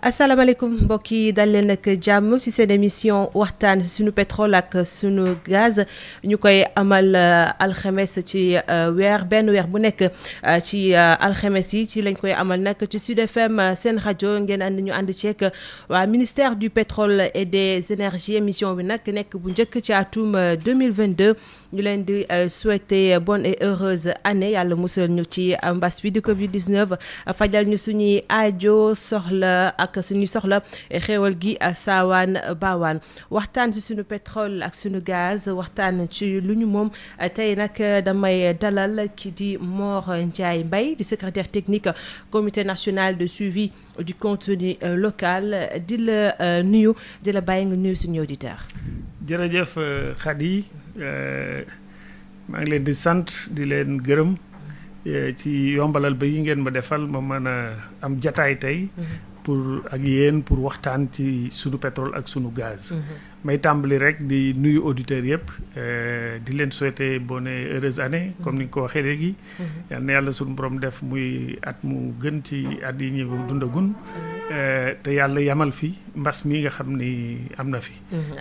asalaamaaleykum mbokk yi dal leen ak jàmm ci seen émission waxtaan suñu pétrole ak suñu gaz ñu koy amal alxames ci benn weer bu nekk ci alxames yi ci lañ koy amal nag ci Sud FM seen rajo ngeen ñu ànd ceeg waa ministère du pétrole et des énergies émission bi nag nekk bu njëkk ci atum 2022 ñu leen di souhaiter bonne et heureuse année yàlla musal ñu ci mbas bi di Covid 19 fajal ñu suñuy aajo soxla ak suñu soxla xéewal gi saawaan baawaan waxtaan ci suñu pétrole ak suñu gaz waxtaan ci lu ñu moom tey nag damay dalal ki di Mor Ndiaye Mbaye di secrétaire technique comité national de suivi du contenu local di la nuyu di la bàyyi nga nuyu suñu auditeur. jërëjëf Khady maa ngi leen di sant di leen gërëm ci yombalal ba yi ngeen ma defal ma mën a am jataay tey pour ak yéen pour waxtaan ci sunu pétrole ak sunu gaz. may tàmbali rek di nuyu auditeurs yëpp di leen souhaiter bonne et heureuse année comme ni nga ko waxee léegi. yal na yàlla sunu borom def muy at mu gën ci at yi ñu dundagun. te yàlla yamal fi mbas mi nga xam ni am na fi.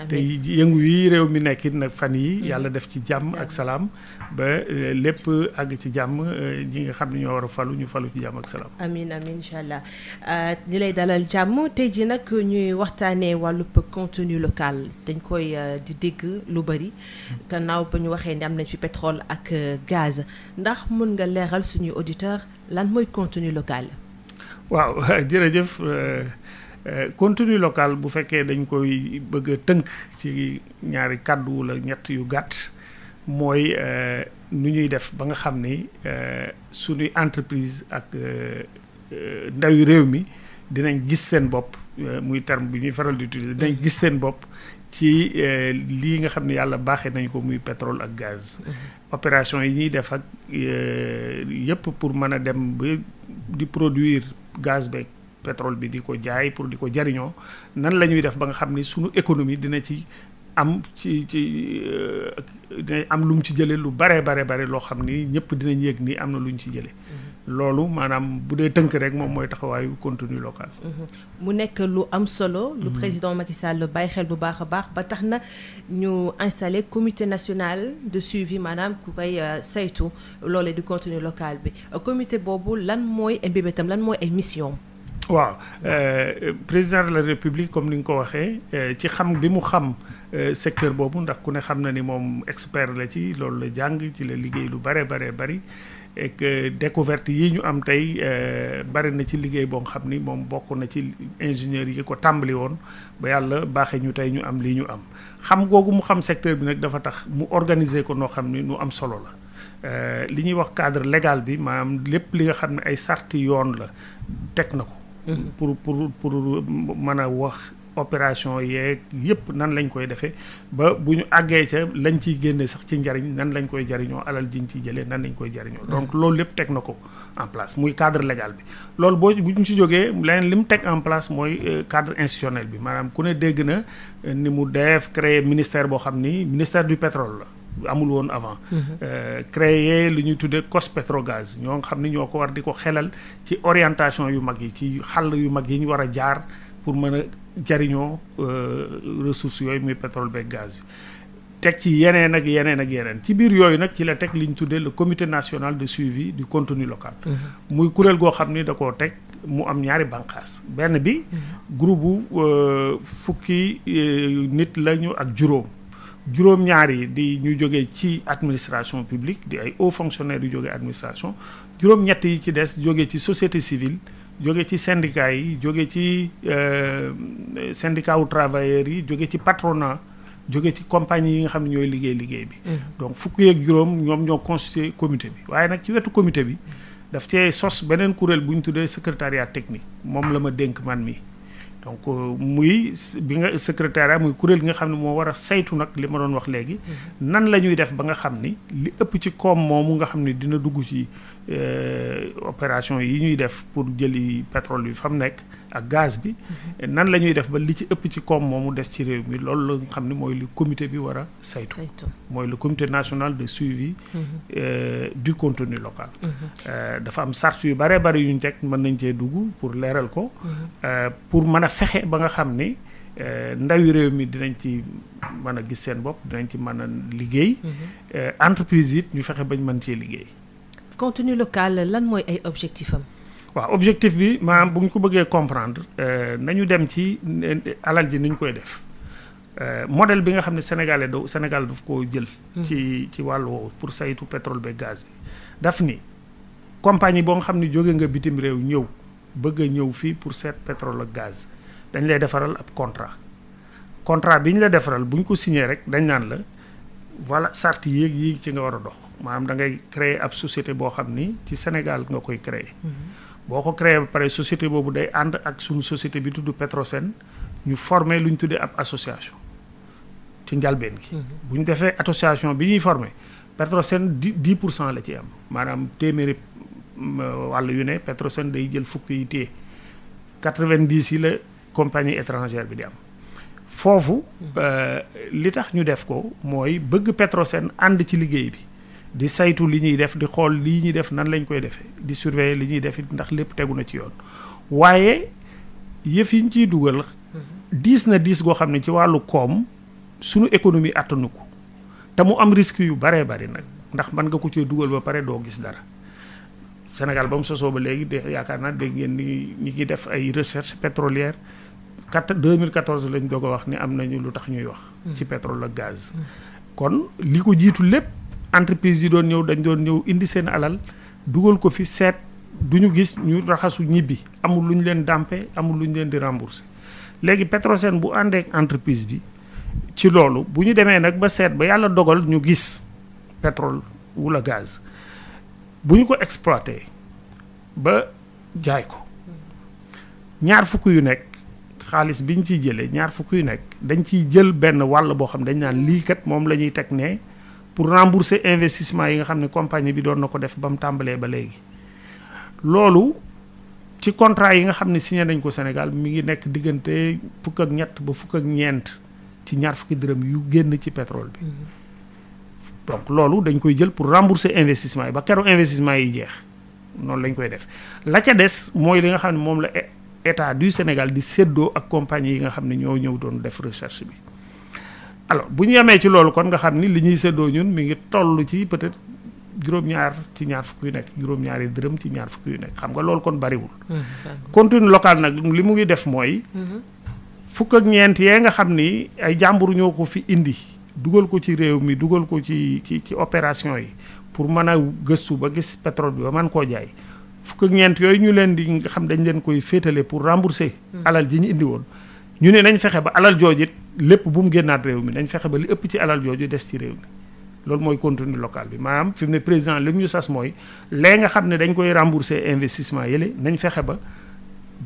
te yëngu yi réew mi nekkit nag fan yi yàlla def ci jàmm ak salaam ba lépp àgg ci jàmm ñi nga xam ne ñoo war a falu ñu falu ci jàmm ak salaam. amiin amiin incha allah di lay dalal jàmm tey ji nag ñuy waxtaanee wàllub contenu local dañ koy di dégg lu bëri gannaaw ba ñu waxee ne am nañ fi pétrole ak gaz ndax mën nga leeral suñuy auditeur lan mooy contenu local. waaw jërëjëf contenu local bu fekkee dañ koy bëgg a tënk ci ñaari kàddu wala ñett yu gàtt mooy nu ñuy def ba nga xam ni suñuy entreprise ak ndawi réew mi dinañ gis seen bopp muy terme bi ñuy faral di utiliser dinañ gis seen bopp ci lii nga xam ne yàlla baaxee nañ ko muy pétrole ak gaz. opération yi ñuy def ak yëpp pour mën a dem ba di produire gaz beeg pétrole bi di ko jaay pour di ko jariñoo nan la ñuy def ba nga xam ni sunu économie dina ci am dina am lu mu ci jëlee lu bare loo xam ni ñëpp dinañ yëg ni am na lu ñu ci jëlee. loolu maanaam bu dee tënk rek moom mooy taxawaayu contenu local. mu nekk lu am solo. lu président Macky Sall bàyyi xel bu baax a baax ba tax na ñu installé comité national de suivi maanaam ku koy saytu loolee di contenu local bi comité boobu lan mooy ay mbébétam lan mooy ay mission. waaw président de la république comme ni nga ko waxee ci xam bi mu xam secteur boobu ndax ku ne xam na ni moom expert la ci loolu la jàng ci la liggéey lu bari. et que découverte yi ñu am tey bari na ci liggéey boo xam ni moom bokk na ci ingénieurs yi ko tàmbali woon ba yàlla baaxee ñu tey ñu am lii ñu am xam googu mu xam secteur bi nag dafa tax mu organiser ko noo xam ni nu am solo la li ñuy wax cadre légal bi maanaam lépp li nga xam ne ay sarti yoon la teg na ko. pour mën a wax opération yeeg yëpp nan lañ koy defee ba bu ñu àggee ca lañ ciy génne sax ci njariñ nan lañ koy jariñoo alal jiñ ciy jëlee nan lañ koy jariñoo. donc loolu lépp teg na ko en place muy cadre légal bi. loolu bu ñu ci jógee leneen li mu teg en place mooy cadre institutionnel bi maanaam ku ne dégg na ni mu def créer ministère boo xam ni ministère du pétrole la. amul woon avant. créer lu ñuy tuddee COS-Petrogaz ñoo xam ni ñoo ko war di ko xelal ci orientation yu mag yi ci xàll yu mag yi ñu war a jaar pour mën a jariñoo ressources yooyu muy pétrole beeg gaz yi. teg ci yeneen ak yeneen ci biir yooyu nag ci la teg li ñu tuddee le comité national de suivi du contenu local. muy kuréel goo xam ni da koo teg mu am ñaari bànqaas benn bi. groupe bu fukki nit lañu ak juróom-ñaar yi di ñu jógee ci administration publique di ay hauts fonctionnaires yu jógee administration juróom-ñett yi ci des jógee ci société civile jógee ci syndicat yi jógee ci syndicat wu travailleurs yi jógee ci patronat jógee ci compagnie yi nga xam ne ñooy liggéey bi. donc fukki ak juróom ñoom ñoo constitué comité bi waaye nag ci wetu comité bi daf cee sos beneen kuréel bu ñu tuddee secrétariat technique moom la ma dénk man mi. donc muy bi nga secrétariat muy kuréel gi nga xam ne moo war a saytu nag li ma doon wax léegi nan la ñuy def ba nga xam ni li ëpp ci koom moomu nga xam ne dina dugg ci opération yi ñuy def pour jëli pétrole bi fa mu nekk ak gaz bi nan la ñuy def ba li ci ëpp ci koom moomu des ci réew mi loolu la nga xam ne mooy li comité bi war a saytu mooy le comité national de suivi du contenu local dafa am sart yu bare bari yu ñu teg mën nañ cee dugg pour leeral ko pour mën a fexe ba nga xam ni ndawi réew mi dinañ ci mën a gis seen bopp dinañ ci mën a liggéey entreprise it ñu fexe bañ mën cee liggéey. contenu local lan mooy ay objectif am. waaw objectif bi maanaam bu ñu ko bëggee comprendre nañu dem ci alal ji ni ñu koy def modèle bi nga xam ne Sénégal daf koo jël. ci wàllu woowu pour saytu pétrole be gaz bi daf ni compagnie boo nga xam ne jóge nga bitim réew ñëw bëgg a ñëw fii pour seet pétrole ak gaz dañ lay defaral ab contrat bi ñu la defaral bu ñu ko signé rek dañ naan la voilà sart yéeg ci nga war a dox maanaam da ngay créer ab société boo xam ni ci Sénégal nga koy créer boo ko créer ba pare société boobu day ànd ak suñu société bi tudd Petrosen ñu former lu ñu tuddee ab association ci njalbeen gi bu ñu defee association bi ñuy former Petrosen 10% la ci am maanaam téeméeri wàll yu ne Petrosen day jël fukk yi téye 90 yi la compagnie étrangère bi di am foofu li tax ñu def ko mooy bëgg Petrosen ànd ci liggéey bi di saytu li ñuy def di xool lii ñuy def nan lañ koy defee di surveiller li ñuy def it ndax lépp tegu na ci yoon waaye yëf yi ñu ciy dugal diis goo xam ne ci wàllu koom suñu économie attanu ko te mu am risque yu baree bari nag ndax mën nga ko cee dugal ba pare doo gis dara Sénégal ba mu sosoo ba léegi yaakaar naa dégg ngeen ni ñi ngi def ay recherche pétrolière 2014 lañ doog a wax ni am nañu lu tax ñuy wax ci pétrole ak gaz kon li ko jiitu lépp entreprise yi dañ doon ñëw indi seen alal dugal ko fi seet duñu gis ñu raxasu ñibbi amul lu ñu leen dàmpe amul lu ñu leen di rembourser léegi Petrosen bu àndeek entreprise bi ci loolu bu ñu demee nag ba seet ba yàlla dogal ñu gis pétrole wala gaz bu ñu ko exploité ba jaay ko ñaar fukk yu nekk xaalis bi ñu ciy jëlee ñaar fukk yu nekk dañ ciy jël benn wàll boo xam dañ naan lii kat moom la ñuy teg ne pour rembourser investissement yi nga xam ne compagnie bi doon na ko def ba mu tàmbalee ba léegi loolu ci contrat yi nga xam ne signé nañ ko Sénégal mi ngi nekk diggante fukk ak ñett ba fukk ak ñeent ci ñaar fukki dërëm yu génn ci pétrole bi donc loolu dañ koy jël pour rembourser investissement yi ba keroog investissement yi jeex noonu lañ koy def la ca des mooy li nga xam ne moom la état du Sénégal di séddoo ak compagnie yi nga xam ne ñoo ñëw doon def recherche bi alors bu ñu yemee ci loolu kon nga xam ni li ñuy séddoo ñun mi ngi toll ci peut-être juróom-ñaar ci ñaar fukk yu nekk juróom-ñaari dërëm ci ñaar fukk yu nekk xam nga loolu kon bariwul contenu local nag li mu ngi def mooy fukk ak ñeent yee nga xam ni ay jàmbur ñoo ko fi indi dugal ko ci réew mi dugal ko ci opération yi pour mën a gëstu ba gis pétrole bi ba mën koo jaay fukk ak ñeent yooyu ñu leen di nga xam dañ leen koy féetale pour rembourser alal ji ñu indi woon ñu ne nañ fexe ba alal jooju it lépp bu mu génnaat réew mi nañ fexe ba li ëpp ci alal jooju des ci réew mi loolu mooy contenu local bi maanaam fi mu ne président li mu ñu sas mooy lee nga xam ne dañ koy rembourser investissement yële nañ fexe ba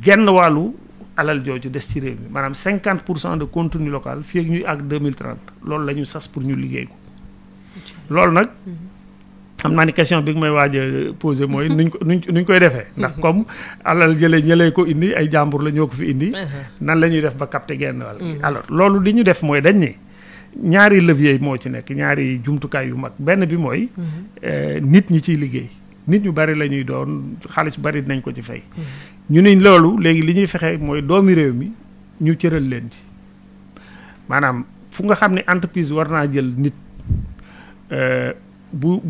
genn wàllu alal jooju des ci réew mi maanaam 50% de contenu local fii ak ñuy àgg 2030 loolu la ñu sas pour ñu liggéey ko loolu nag xam naa ni question bi nga may waaj a posé mooy nuñ koy defee ndax comme alal jële ñëlee ko indi ay jàmbur la ñoo ko fi indi nan la ñuy def ba capter genn wàll alors loolu li ñu def mooy dañ ne ñaari levier moo ci nekk ñaari jumtukaay yu mag benn bi mooy nit ñi ciy liggéey nit ñu bari la ñuy doon xaalis bari dinañ ko ci fay ñu ne loolu léegi li ñuy fexe mooy doomi réew mi ñu cëral leen ci maanaam fu nga xam ne entreprise war naa jël nit bu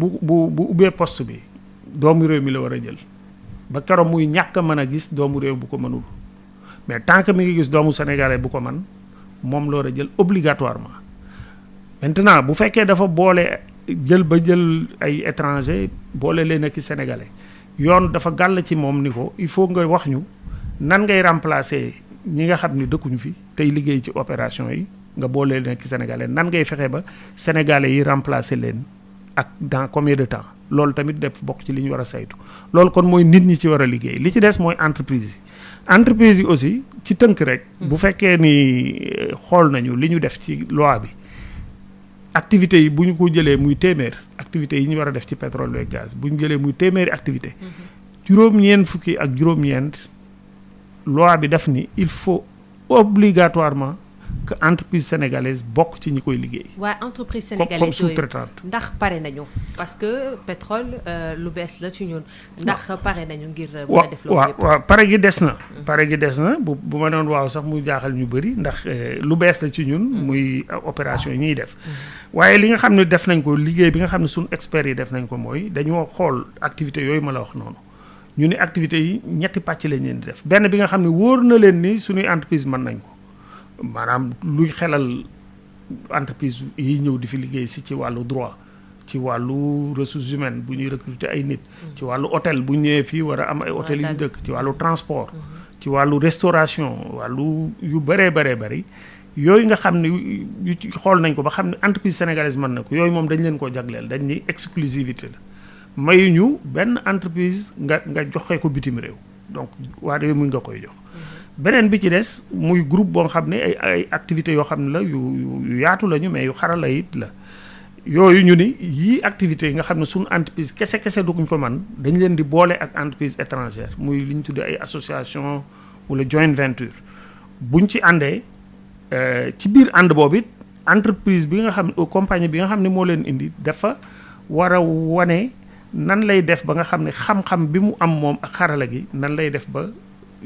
ubbee poste bi doomu réew mi la war a jël ba keroog muy ñàkk a mën a gis doomu réew bu ko mënul mais tant que mi ngi gis doomu sénégalais bu ko man moom la war a jël obligatoirement maintenant bu fekkee dafa boole jël ay étranger boole leen ak i sénégalais yoon dafa gàll ci moom ni ko il faut nga wax ñu nan ngay remplacer ñi nga xam ni dëkkuñu fi tey liggéey ci opération yi nga boole leen ak i sénégalais nan ngay fexe ba sénégalais yi remplacer leen ak dans combien de temps loolu tamit def bokk ci li ñu war a saytu loolu kon mooy nit ñi ci war a liggéey li ci des mooy entreprise yi aussi ci tënk rek bu fekkee ni xool nañu li ñu def ci loi bi activités yi bu ñu ko jëlee muy téeméer activités yi ñu war a def ci pétrole ak gaz bu ñu jëlee muy téeméeri activité juróom-ñeent fukki ak juróom-ñeent loi bi def ni il faut obligatoirement que entreprise sénégalaise bokk ci ñi koy liggéey. waaye entreprise comme sénégalaise yooyu sous-traitante. ndax pare nañu parce que pétrole lu bees la ci ñun ndax pare nañu ngir mën a waaw def loolu yëpp. waaw pare gi des na. pare gi des na bu ma doon waaw sax mu jaaxal ñu bëri ndax lu bees la ci ñun. muy opération yi ñuy def. waaye li nga xam ne def nañ ko liggéey bi nga xam ne suñu experts yi def nañ ko mooy dañoo xool activités yooyu ma la wax noonu ñu ne activités yi ñetti pàcc lañ leen di def benn bi nga xam ne wóor na leen ni suñuy entreprise mën nañ ko maanaam luy xelal entreprise yi ñëw di fi liggéey si ci wàllu droit ci wàllu ressources humaines bu ñuy recruter ay nit ci wàllu hôtel bu ñëwee fii war a am ay hôtel yu ñu dëkk ci wàllu transport ci wàllu restauration wàllu yu bëree bëri yooyu nga xam ne yu ci xool nañ ko ba xam ne entreprise sénégalaise mën na ko yooyu moom dañ leen koo jagleel dañ ni exclusivité la mayuñu benn entreprise nga joxe ko bitim réew donc waa réew mi nga koy jox beneen bi ci des muy groupe boo xam ne ay activités yoo xam ne la yu yaatu lañu mais yu xarala it la yooyu ñu ni yii activités yi nga xam ne suñu entreprise kese duñ ko man dañ leen di boole ak entreprise étrangère muy li ñu tuddee ay association wala joint venture buñ ci àndee ci biir ànd boobu it entreprise bi nga xam ne compagnie bi nga xam ne moo leen indi dafa war a wane nan lay def ba nga xam ne xam-xam bi mu am moom ak xarala gi nan lay def ba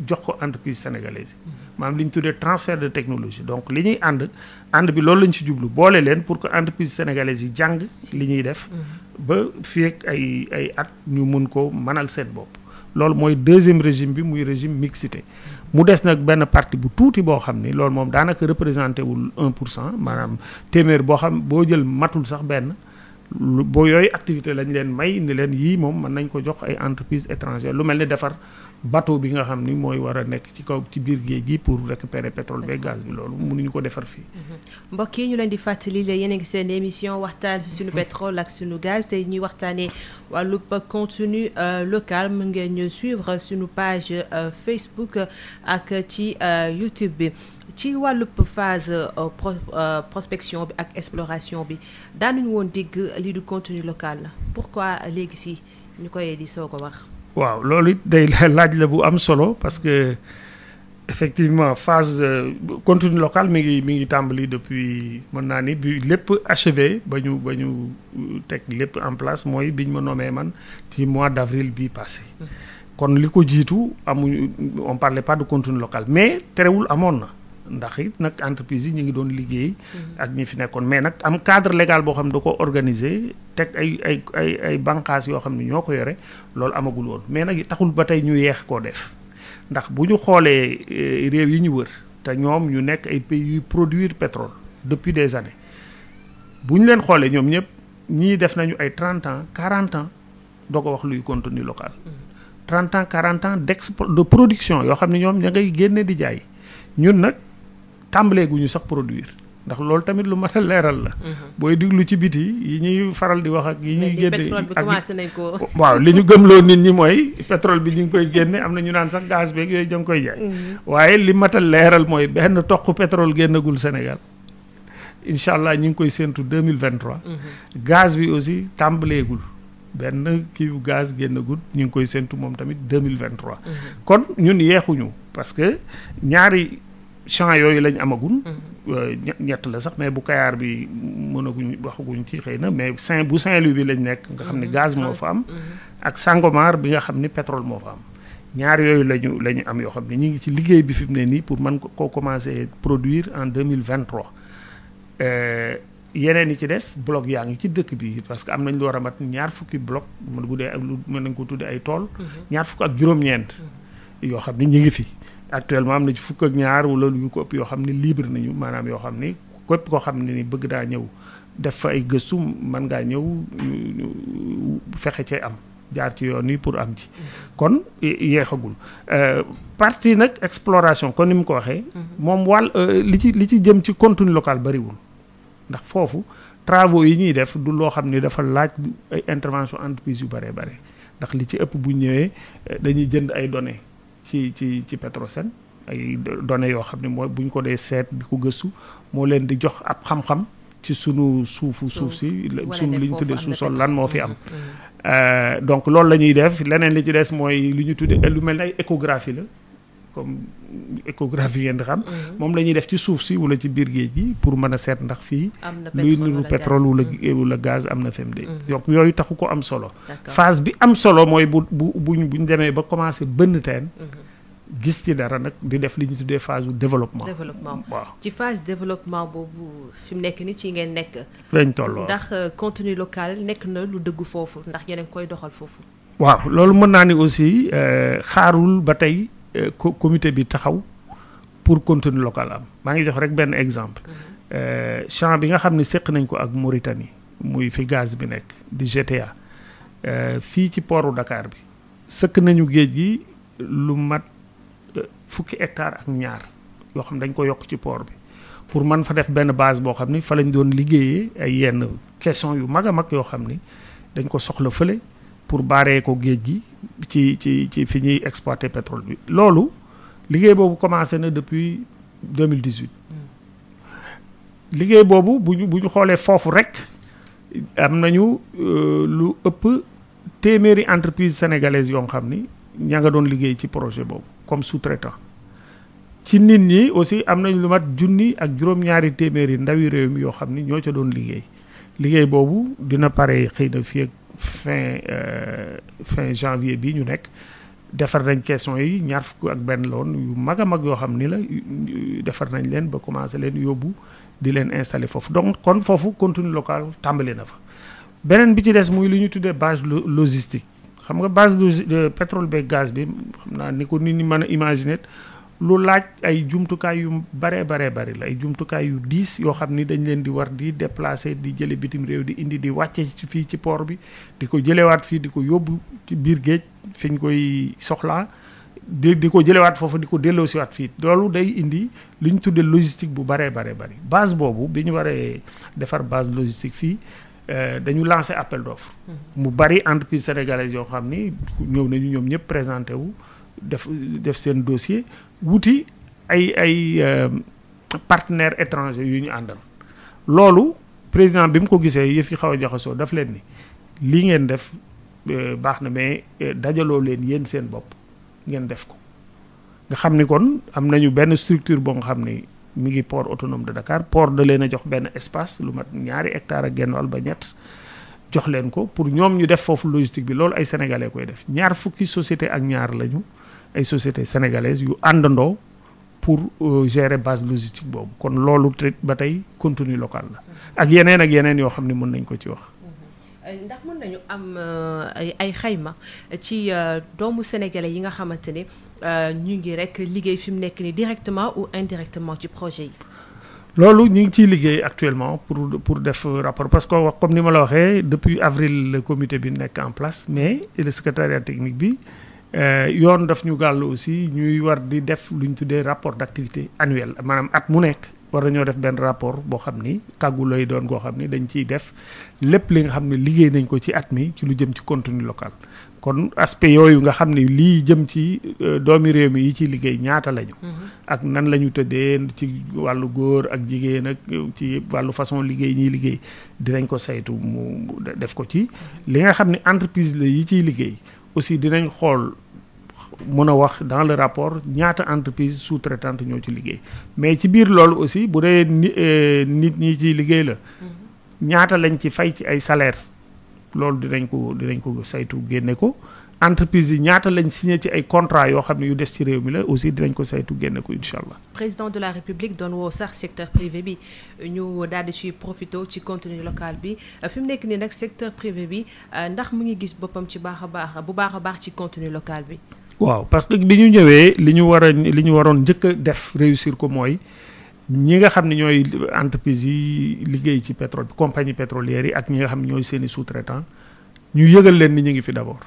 jox ko entreprise sénégalaise yi maanaam li ñu tuddee transfert de technologie donc li ñuy ànd bi loolu lañ ci jublu boole leen pour que entreprise sénégalaise yi jàng li ñuy def ba fii ak ay at ñu mun ko mënal seen bopp loolu mooy deuxième régime bi muy régime mixité mu des nag benn partie bu tuuti boo xam ni loolu moom daanaka représenté wul 1% maanaam téeméer boo jël matul sax benn boo yooyu activité lañ leen may ni leen yii moom mën nañ ko jox ay entreprise étrangère lu mel ni defar bateau bi nga xam ni mooy war a nekk ci kaw ci biir géej gi pour récupérer pétrole ba gaz bi loolu mënuñu ko defar fii. mbokk yi ñu leen di fàttali la yéen a ngi seen émission waxtaan suñu pétrole ak suñu gaz tey ñuy waxtaanee wàllu contenu local mën ngeen ñu suivre suñu page Facebook ak ci YouTube bi. ci wàllub phase prospection bi ak exploration bi daanuñu woon dégg lii du contenu local la pourquoi léegi si ñu koy di soog a wax. waaw loolu it day laaj la bu am solo parce que effectivement phase contenu local mi ngi tàmbali depuis mën naa ni bi lépp achevé ba ñu teg lépp en place mooy biñ ma nommé man ci mois d'avril bii passé. kon li ko jiitu amuñu on parlait pas de contenu local mais terewul amoon na. ndax it nag entreprise yi ñu ngi doon liggéey ak ñi fi nekkoon mais nag am cadre légal boo xam ne da ko organiser teg ay bànqaas yoo xam ne ñoo ko yore loolu amagul woon mais nag taxul ba tey ñu yeex koo def ndax bu ñu xoolee réew yi ñu wër te ñoom ñu nekk ay pays yuy produire pétrole depuis des années bu ñu leen xoolee ñoom ñëpp ñii def nañu ay 30 ans 40 ans doo ko wax luy contenu local 30 ans 40 ans de production yoo xam ne ñoom ña ngay génne di jaay ñun nag tàmbalee gu ñu sax produire ndax loolu tamit lu mat a leeral la. booy diglu ci biti yi ñuy faral di wax ak yi ñuy génne pétrole bi commencé nañ ko. waaw li ñu gëmloo nit ñi mooy pétrole bi ñu ngi koy génne am na ñu naan sax gaz beeg yooyu ja nga koy jaay. waaye li mat a leeral mooy benn toq pétrole génnagul Sénégal incha allah ñu ngi koy séntu 2023. gaz bi aussi tàmbaleegul benn kii gaz génnagul ñu ngi koy séntu moom tamit 2023. kon ñun yeexuñu parce que ñaari. champs yooyu lañ amagun ñett la sax mais bu Kayaar bi mënaguñ waxaguñ ci xëy na mais bu Saint-Louis bi lañ nekk nga xam ne gaz moo fa am ak Sangomar bi nga xam ni pétrole moo fa am ñaar yooyu la ñu am yoo xam ne ñu ngi ci liggéey bi fi mu ne nii pour mën ko commencer produire en 2023 yeneen yi ci des bloc yaa ngi ci dëkk bi parce que am nañ lu war a mat ñaar fukki bloc bu dee mën nañ ko tuddee ay tool ñaar fukk ak juróom-ñeent yoo xam ni ñu ngi fi actuellement am na ci fukk ak ñaar wala lu ko ëpp yoo xam ne libre nañu maanaam yoo xam ni képp koo xam ne ni bëgg daa ñëw def fa ay gëstu mën ngaa ñëw fexe cee am jaar ci yoon yi pour am ci kon yeexagul partie nag exploration kon ni mu ko waxee moom li ci jëm ci contenu local bariwul ndax foofu travaux yi ñuy def du loo xam ni dafa laaj ay intervention entreprise yu bare ndax li ci ëpp bu ñëwee dañuy jënd ay données ci Petrosen ay données yoo xam ne mooy bu ñu ko dee seet di ko gëstu moo leen di jox ab xam-xam ci sunu suuf si sunu li ñu tuddee sous-sol lan moo fi am donc loolu la ñuy def leneen li ci des mooy lu ñu tuddee lu mel ne ay échographie la comme échographie ngeen di xam moom la ñuy def ci suuf si wala ci biir géej gi pour mën a seet ndax fii luy niru pétrole wala gaz am na fem de donc yooyu taxu ko am solo phase bi am solo mooy buñ demee ba commencé bënn teen gis ci dara nag di def li ñu tuddee phase développement waaw ci phase développement boobu fi mu nekk ni ci ngeen nekk lañ tolloo ndax contenu local nekk na lu dëgg foofu ndax ñeneen koy doxal foofu waaw loolu mën naa ni aussi xaarul ba tey comité bi taxaw pour contenu local am maa ngi jox rek benn exemple champ bi nga xam ne séq nañ ko ak Mauritanie muy fi gaz bi nekk di GTA fii ci portu Dakar bi sëkk nañu géej gi lu mat fukki hectare ak ñaar yoo xam dañ ko yokk ci port bi pour man fa def benn base boo xam ni fa lañ doon liggéeyee ay yenn caisson yu mag a mag yoo xam ni dañ ko soxla fële pour baaree ko géej gi ci fi ñuy exploiter pétrole bi loolu liggéey boobu commencé na depuis 2018 liggéey boobu bu ñu xoolee foofu rek am nañu lu ëpp téeméeri entreprise sénégalaise yoo xam ni ña nga doon liggéey ci projet boobu comme sous-traitant ci nit ñi aussi am nañ lu mat junni ak juróom-ñaari téeméeri ndawi réew mi yoo xam ni ñoo ca doon liggéey boobu dina pare xëy na fii ak fin janvier bi ñu nekk defar nañ caisson yi ñaar fukk ak benn la woon yu mag a mag yoo xam ni la defar nañ leen ba commencé leen yóbbu di leen installer foofu donc kon foofu contenu local tàmbali na fa beneen bi ci des muy lu ñu tuddee base logistique xam nga base de pétrole beeg gaz bi xam naa ni ko nit ñi mën a imaginer lu laaj ay jumtukaay yu bari la ay jumtukaay yu diis yoo xam ni dañ leen di war di déplacer di jële bitim réew di indi di wàcce fii ci port bi di ko jëlewaat fii di ko yóbbu ci biir géej fi ñu koy soxlaa di ko jëlewaat foofu di ko delloosiwaat fii loolu day indi lu ñu tuddee logistique bu bari base boobu bi ñu waree defar base logistique fii dañu lancé appel d'offre mu bari entreprise sénégalaise yoo xam ni ñëw nañu ñoom ñëpp présenté wu def seen dossier wuti ay partenaires étrangers yu ñu àndal loolu président bi mu ko gisee yëf yi xaw a jaxasoo daf leen ni lii ngeen def baax na mais dajaloo leen yéen seen bopp ngeen def ko nga xam ni kon am nañu benn structure boo nga xam ni mi ngi port autonome de Dakar port da leen a jox benn espace lu mat 2 hectares ak genn wàll ba ñett jox leen ko pour ñoom ñu def foofu logistique bi loolu ay sénégalais koy def 2 fukki société ak ñaar lañu ay sociétés sénégalaises yu àndandoo pour gérer base logistique boobu kon loolu ba tey contenu local la ak yeneen yoo xam ne mën nañ ko ci wax. ndax mën nañu am ay xayma ci doomu sénégalais yi nga xamante ne ñu ngi rek liggéey fi mu nekk ni directement ou indirectement ci projet yi. loolu ñu ngi ciy liggéey actuellement pour def rapport parce que wax comme ni ma la waxee depuis avril le comité bi nekk en place mais le secrétariat technique bi yoon daf ñu gàll aussi ñuy war di def lu ñu tuddee rapport d'activité annuel maanaam at mu nekk war nañoo def benn rapport boo xam ni kàggu lay doon goo xam ni dañ ciy def lépp li nga xam ne liggéey nañ ko ci at mi ci lu jëm ci contenu local kon aspect yooyu nga xam ni lii jëm ci doomi réew mi yi ciy liggéey ñaata lañu ak nan la ñu tëddee ci wàllu góor ak jigéen ak ci wàllu façon liggéey ñiy liggéey dinañ ko saytu mu def ko ci li nga xam ne entreprise la yi ciy liggéey aussi dinañ xool mën a wax dans le rapport ñaata entreprise sous-traitante ñoo ci liggéey mais ci biir loolu aussi bu dee nit ñi ciy liggéey la ñaata lañ ci fay ci ay salaire loolu dinañ ko saytu génne ko entreprise yi ñaata lañ signé ci ay contrat yoo xam ne yu des ci réew mi la aussi dinañ ko saytu génne ko incha allah. président de la république doon woo sax secteur privé bi ñu daal di ci profité ci contenu local bi fi mu nekk nii nag secteur privé bi ndax mu ngi gis boppam ci baax a baax ci contenu local bi. waaw parce que bi ñu ñëwee li ñu waroon njëkk a def réussir ko mooy ñi nga xam ne ñooy entreprise yi liggéey ci pétrole bi compagnie pétrolière yi ak ñi nga xam ne ñooy seeni sous-traitant ñu yëgal leen ni ñu ngi fi d'abord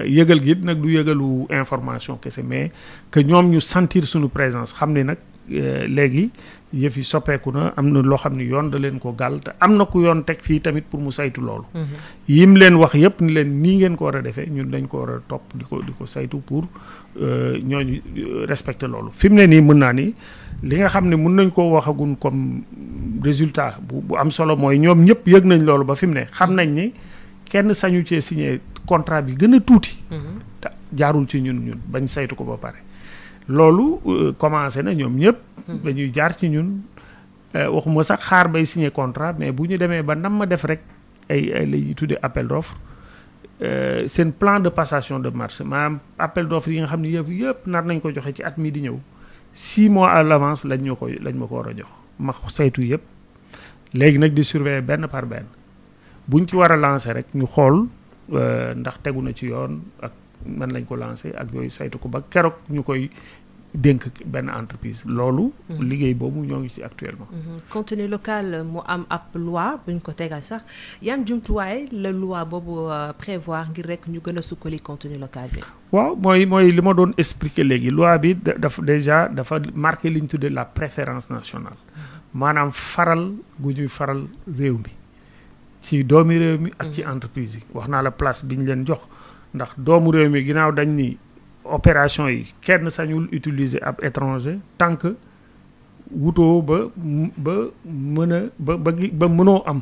yëgal gi nag du yëgalu information kese mais que ñoom ñu sentir suñu présence xam ne nag léegi yëf yi soppeeku na am na loo xam ne yoon da leen ko gàll te am na ku yoon teg fii tamit pour mu saytu loolu yim leen wax yëpp ni leen nii ngeen ko war a defee ñun dañ ko war a topp di ko saytu pour ñooñu respecter loolu fi mu ne nii mën naa ni li nga xam ne mën nañ koo waxagun comme résultat bu am solo mooy ñoom ñëpp yëg nañ loolu ba fi mu ne xam nañ ni kenn sañu cee signé contrat bi gën a tuuti. te jaarul ci ñun bañ saytu ko ba pare. loolu commencé na ñoom ñëpp. dañuy jaar ci ñun waxuma sax xaar bay signé contrat mais bu ñu demee ba nam ma def rek ay la ñuy tuddee appel d'offre seen plan de passation de marché maanaam appel d'offre yi nga xam ne yëpp nar nañ ko joxe ci at mi di ñëw 6 mois à l'avance lañ ma ko war a jox ma saytu yëpp léegi nag di surveiller benn par benn buñ ci war a lancer rek ñu xool ndax tegu na ci yoon ak man lañ ko lancer ak yooyu saytu ko ba keroog ñu koy dénk benn entreprise loolu. liggéey boobu ñoo ngi ci actuellement. contenu local mu am ab loi buñ ko tegal sax yan jumtuwaay la loi boobu prévoir ngir rek ñu gën a sukkali contenu local bi. waaw mooy li ma doon expliquer léegi loi bi dafa marqué li ñu tuddee la préférence nationale. maanaam faral gu ñuy faral réew mi ci doomi réew mi ak ci entreprise yi. wax naa la place bi ñu leen jox ndax doomu réew mi ginnaaw dañ ni. opération yi kenn sañul utiliser ab étranger tant que wutoo ba mën a ba mënoo am.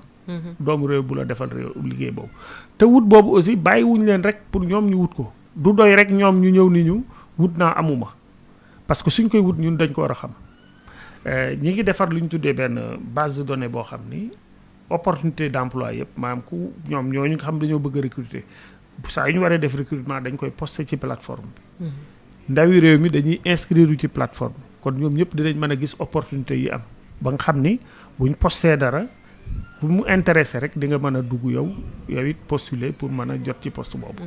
doomu réew bu la defal réew liggéey boobu. te wut boobu aussi bàyyiwuñ leen rek pour ñoom ñu wut ko du doy rek ñoom ñu ñëw ni ñu wut naa amuma parce que suñ koy wut ñun dañ ko war a xam ñi ngi defar lu ñu tuddee benn base de données boo xam ni opportunité d'emploi yëpp maanaam ku ñoom ñooñu nga xam dañoo bëgg a recruter. saa yu ñu waree def recrutement dañ koy poster ci plateforme bi. ndawi réew mi dañuy inscrire ci plateforme kon ñoom ñëpp dinañ mën a gis opportunité yi am ba nga xam ni buñ poster dara bu mu intéressé rek di nga mën a dugg yow it postuler pour mën a jot ci poste boobu.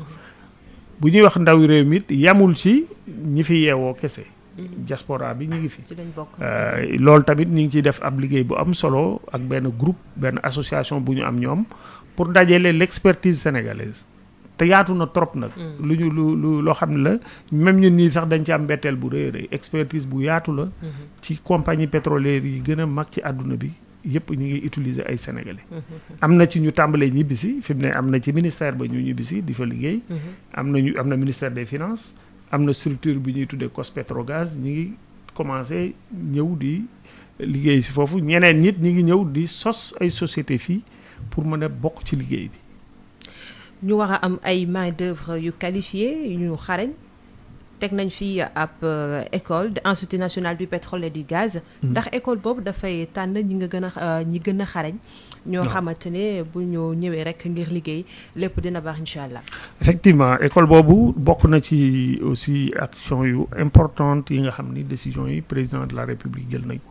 bu ñuy wax ndawi réew mi it yamul ci ñi fi yeewoo kese. diaspora bi ñu ngi fi. loolu tamit ñu ngi ciy def ab liggéey bu am solo ak benn groupe benn association bu ñu am ñoom pour dajale l'expertise sénégalaise. te yaatu na trop nag. loo xam ne la même ñun nii sax dañ ci am mbetteel bu rëy rëy expertise bu yaatu la. ci compagnie pétrolière yi gën a mag ci àdduna bi yëpp ñu ngi utiliser ay sénégalais. am na ci ñu tàmbalee ñibbisi fi mu ne am na ci ministère ba ñu ñibbisi di fa liggéey. am na ministère des finances am na structure bi ñuy tuddee COS-Petrogaz ñi ngi commencé ñëw di liggéey si foofu ñeneen nit ñi ngi ñëw di sos ay société fii pour mën a bokk ci liggéey bi. ñu war a am ay main d'œuvre yu qualifié ñu xarañ teg nañ fi ab école de Institut national du pétrole et du gaz. ndax école boobu dafay tànn ñi gën a xarañ. ñoo xamante ne bu ñu ñëwee rek ngir liggéey lépp dina baax incha allah. effectivement école boobu bokk na ci aussi action yu importante yi nga xam ni décision yi président de la république jël nañ ko.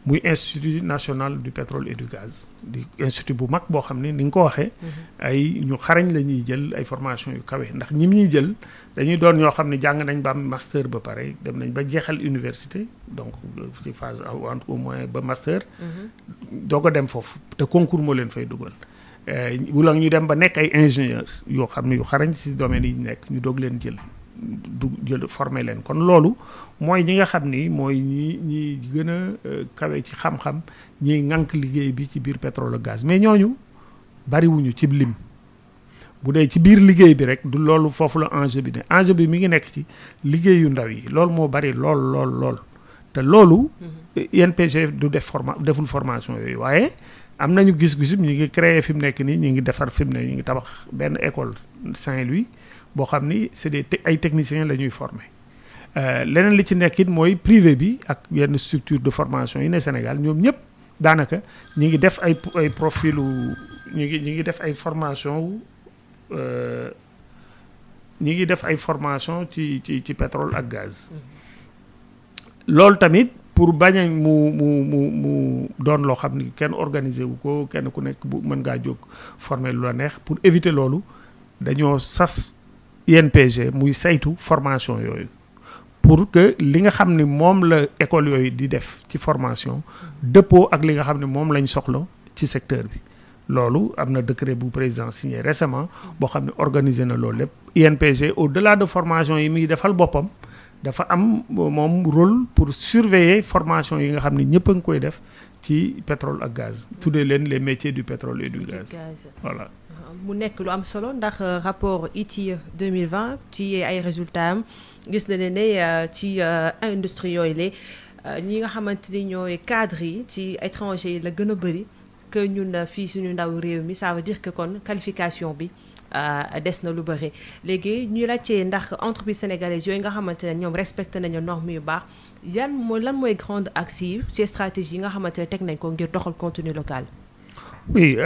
muy institut national du pétrole et du gaz di institut bu mag boo xam ne ni nga ko waxee. ay ñu xarañ la ñuy jël ay formation yu kawe ndax ñi ñuy jël dañuy doon ñoo xam ne jàng nañ ba am master ba pare dem nañ ba jeexal université donc ci phase au moins ba master. doog a dem foofu te concours moo leen fay dugal. wala ñu dem ba nekk ay ingénieur yoo xam ne yu xarañ ci domaine yi ñu nekk ñu doog leen jël former leen kon loolu mooy ñi nga xam ni mooy ñi gën a kawe ci xam-xam ñiy ŋànk liggéey bi ci biir pétrole ak gaz mais ñooñu bariwuñu ci lim bu dee ci biir liggéey bi rek du loolu foofu la enjeu bi ne enjeu bi mi ngi nekk ci liggéey yu ndaw yi loolu moo bari lool te loolu INPG deful formation yooyu waaye am nañu gis-gisum ñi ngi créer fi mu nekk nii ñi ngi defar fi mu ne ñi ngi tabax benn école Saint-Louis boo xam ni c'est ay techniciens la ñuy former leneen li ci nekk it mooy privé bi ak yenn structure de formation yi ne Sénégal ñoom ñëpp daanaka ñi ngi def ay profilu ñi ngi def ay formation ñi ngi def ay formation ci pétrole ak gaz loolu tamit pour bañ a mu doon loo xam ni kenn organisé wu ko kenn ku nekk bu mën ngaa jóg former lu la neex pour éviter loolu dañoo sas INPG muy saytu formation yooyu pour que li nga xam ni moom la école yooyu di def ci formation dëppoo ak li nga xam ne moom lañ soxla ci secteur bi loolu am na décret bu président signé récemment boo xam ne organisé na loolu lépp INPG au-delà de formation yi muy defal boppam dafa am moom rôle pour surveiller formation yi nga xam ne ñëpp a ngi koy def ci pétrole ak gaz tuddee leen les métiers du pétrole et du gaz voilà. mu nekk lu am solo ndax rapport ITIE 2020 ci ay résultats am gis na ne ci industrie yooyu ñi nga xamante ni ñooy cadres yi ci étranger yi la gën a bëri que ñun fii suñu ndaw réew mi ça veut dire que kon qualification bi des na lu bëri léegi ñu laajte ndax entreprise sénégalaise yooyu nga xamante ne ñoom respecté nañu normes yu baax lan mooy grande axe yi ci stratégie yi nga xamante ne teg nañ ko ngir doxal contenu local. oui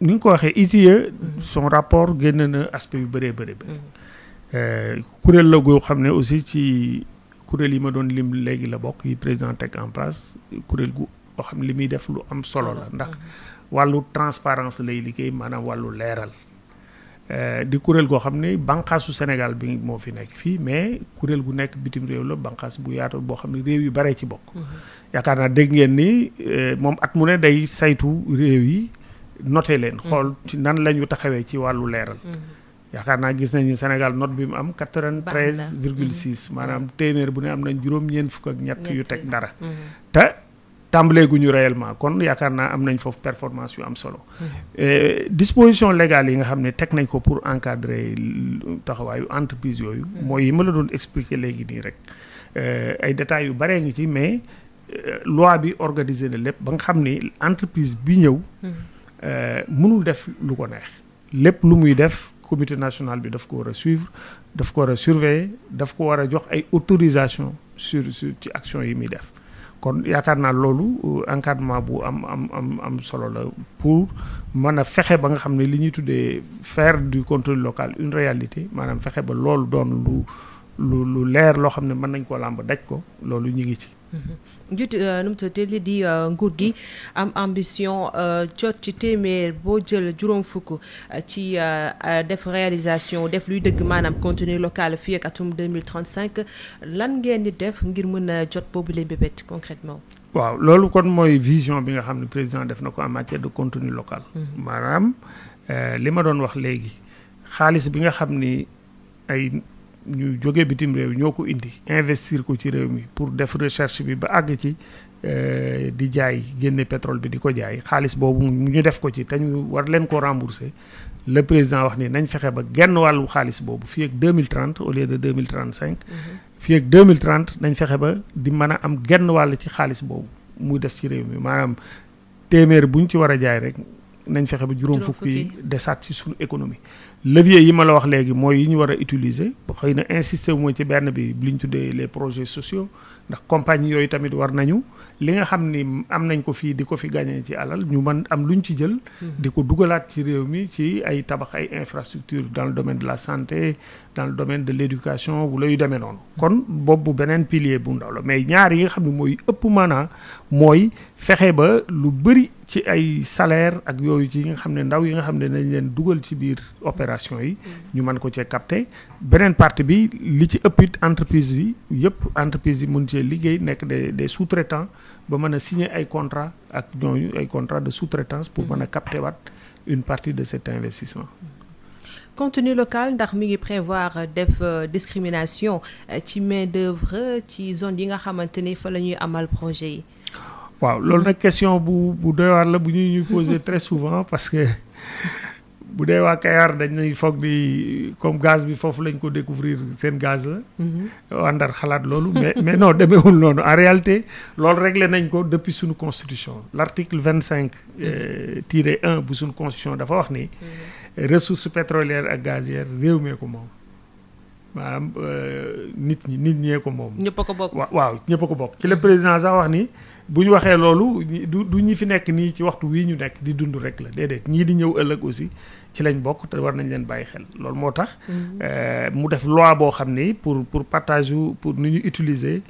ni nga ko waxee ITIE son rapport génn na aspect yu bëree bëri. kuréel la goo xam ne aussi ci kuréel yi ma doon lim léegi la bokk yi président teg en place kuréel gu boo xam ne li muy def lu am solo la ndax wàllu transparence lay liggéey maanaam wàllu leeral di kuréel goo xam ne bànqaasu Sénégal bi moo fi nekk fii mais kuréel gu nekk bitim réew la bànqaas bu yaatu boo xam ne réew yu bare ci bokk. yaakaar naa dégg ngeen ni moom at mu ne day saytu réew yi noté leen. xool ci nan la ñu taxawee ci wàllu leeral. yaakaar naa gis nañu Sénégal note bi mu am 93,6 maanaam téeméer bu ne am nañ juróom-ñeent fukk ak ñett yu teg dara. te tàmbalee gu ñu réellement kon yaakaar naa am nañ foofu performance yu am solo. disposition légale yi nga xam ne teg nañ ko pour encadrer taxawaayu entreprise yooyu. mooy yi ma la doon expliquer léegi nii rek ay détails yu baree ngi ci mais loi bi organiser na lépp ba nga xam ni entreprise bi ñëw. mënul def lu ko neex lépp lu muy def. comité national bi daf ko war a suivre daf ko war a surveiller daf ko war a jox ay autorisation sur ci action yi muy def kon yaakaar naa loolu encadrement bu am solo la pour mën a fexe ba nga xam ne li ñuy tuddee faire du contrôle local une réalité maanaam fexe ba loolu doon lu leer loo xam ne mën nañ ko làmb daj ko loolu ñu ngi ci. njiitu nu mu tuddee li di nguur gi am ambition jot ci téeméer boo jël juróom fukk ci def réalisation def luy dëgg maanaam contenu local fii ak atum 2035 lan ngeen di def ngir mën a jot boobu leen bébét concrètement. waaw loolu kon mooy vision bi nga xam ne président def na ko en matière de contenu local. maanaam li ma doon wax léegi xaalis bi nga xam ni ay. ñu jóge bitim réew ñoo ko indi investir ko ci réew mi pour def recherche bi ba àgg ci di jaay génne pétrole bi di ko jaay xaalis boobu ñu def ko ci te ñu war leen ko rembourser le président wax ni nañ fexe ba genn wàllu xaalis boobu fii ak 2030 au lieu de 2035. fii ak 2030 nañ fexe ba di mën a am genn wàll ci xaalis boobu muy des ci réew mi maanaam téeméer bu ñu ci war a jaay rek nañ fexe ba juróom fukk yi desaat ci suñu économie. levier yi ma la wax léegi mooy yi ñu war a utiliser xëy na insister wu ma ci benn bi li ñu tuddee les projets sociaux ndax compagnie yooyu tamit war nañu li nga xam ni am nañ ko fii di ko fi gagné ci alal ñu mën am luñ ci jël. di ko dugalaat ci réew mi ci ay tabax ay infrastructures dans le domaine de la santé dans le domaine de l'éducation wala yu demee noonu. kon boobu beneen pilier bu ndaw la mais ñaar yi nga xam ne mooy ëpp maanaa mooy fexe ba lu bëri ci ay salaire ak yooyu ci yi nga xam ne ndaw yi nga xam ne nañ leen dugal ci biir opération yi ñu mën ko cee capter beneen partie bi li ci ëpp it entreprise yi yëpp entreprise yi mën cee liggéey nekk des sous-traitants ba mën a signer ay contrat ak ñooñu ay contrat de sous-traitance pour mën a capter waat une partie de cet investissement. contenu local ndax mi ngi prévoir def discrimination ci main d'œuvre ci zone yi nga xamante ni fa la ñuy amal projet yi. waaw loolu nag question bu doy waar la bu ñuy poser très souvent parce que bu dee waa Kayar dañ nañ foog ni comme gaz bi foofu lañ ko découvrir seen gaz la. waa Ndar xalaat loolu mais non demeewul noonu en réalité loolu réglé nañ ko depuis suñu constitution l'article 25-1 bu suñu constitution dafa wax ni ressources pétrolières ak gazières réew mee ko moom maanaam nit ñee ko moom. ñëpp a ko bokk waaw ñëpp a ko bokk. ci le président sax wax ni bu ñu waxee loolu du ñi fi nekk nii ci waxtu wii ñu nekk di dund rek la déedéet ñii di ñëw ëllëg aussi ci lañ bokk te war nañ leen bàyyi xel loolu moo tax. mu def loi boo xam ni pour partage pour nu ñu utiliser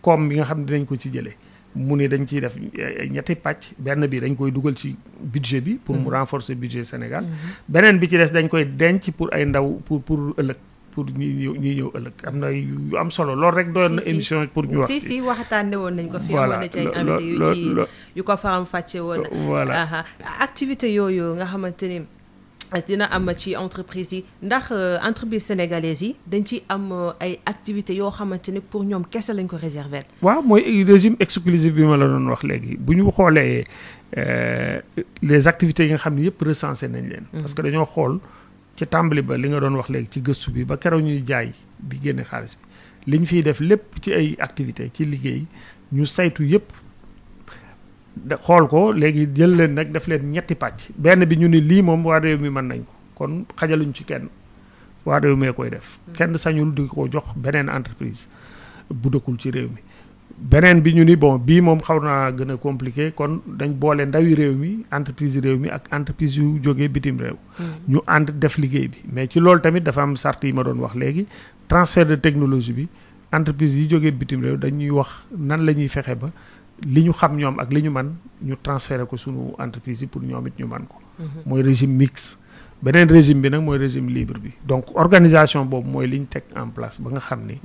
koom bi nga xam ne dinañ ko ci jëlee. mu ni dañ ciy def ñetti pàcc benn bi dañ koy dugal ci budget bi. pour mu renforcer budget Sénégal. beneen bi ci des dañ koy denc pour ay ndaw pour ëllëg. pour ñuy ñëw ëllëg am na yu am solo loolu rek doon na émission pour ñu wax si waxtaanee woon nañ ko fi amoon na ci ay invité yu ko faram fàcce woon voilà activité yooyu nga xamante ni dina am ci entreprise yi ndax entreprise sénégalaise yi dañ ci am ay activités yoo xamante ni pour ñoom kese lañ ko réserver. waaw mooy régime exclusif bi ma la doon wax léegi bu ñu xoolee les activités yi nga xam ne yëpp recensé nañ leen parce que dañoo xool ci tàmbali ba li nga doon wax léegi ci gëstu bi ba keroog ñuy jaay di génne xaalis bi li ñu fiy def lépp ci ay activités ci liggéey ñu saytu yëpp xool ko léegi jël leen nag def leen ñetti pàcc benn bi ñu ni lii moom waa réew mi mën nañ ko kon xajaluñ ci kenn waa réew mee koy def kenn sañul di ko jox beneen entreprise bu dëkkul ci réew mi beneen bi ñu ni bon bii moom xaw naa gën a compliqué kon dañ boole ndawi réew mi entreprise réew mi ak entreprise yu jógee bitim réew ñu ànd def liggéey bi mais ci loolu tamit dafa am sart yi ma doon wax léegi transfert de technologie bi entreprise yi jógee bitim réew dañuy wax nan la ñuy fexe ba li ñu xam ñoom ak li ñu man ñu transféré ko sunu entreprise yi pour ñoom it ñu man ko mooy régime mixte beneen régime bi nag mooy régime libre bi donc organisation boobu mooy li ñu teg en place ba nga xam ni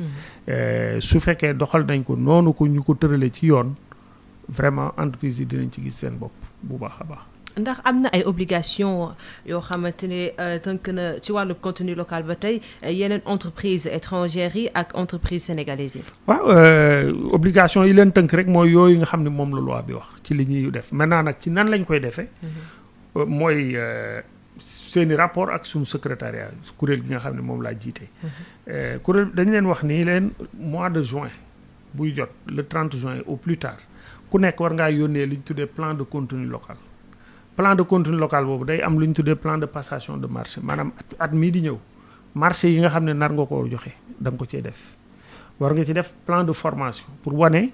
su fekkee doxal nañ ko noonu ko ñu ko tëralee ci yoon vraiment entreprise yi dinañ ci gis seen bopp bu baax a baax. ndax am na ay obligation yoo xamante ne tënk na ci wàllu contenu local ba tey yeneen entreprise étrangères yi ak entreprise sénégalaise yi. waaw obligation yi leen tënk rek mooy yooyu nga xam ne moom la loi bi wax ci li ñuy def maintenant nag ci nan lañ koy defee. mooy seeni rapport ak suñu secrétariat kuréel gi nga xam ne moom laa jiite. kuréel dañ leen wax ni leen mois de juin buy jot le 30 juin au plus tard ku nekk war ngaa yónnee li ñu tuddee plan de contenu local. plan de contenu local boobu day am lu ñu tuddee plan de passation de marché maanaam at mii di ñëw marché yi nga xam ne nar nga koo joxe da nga ko cee def war nga ci def plan de formation pour wane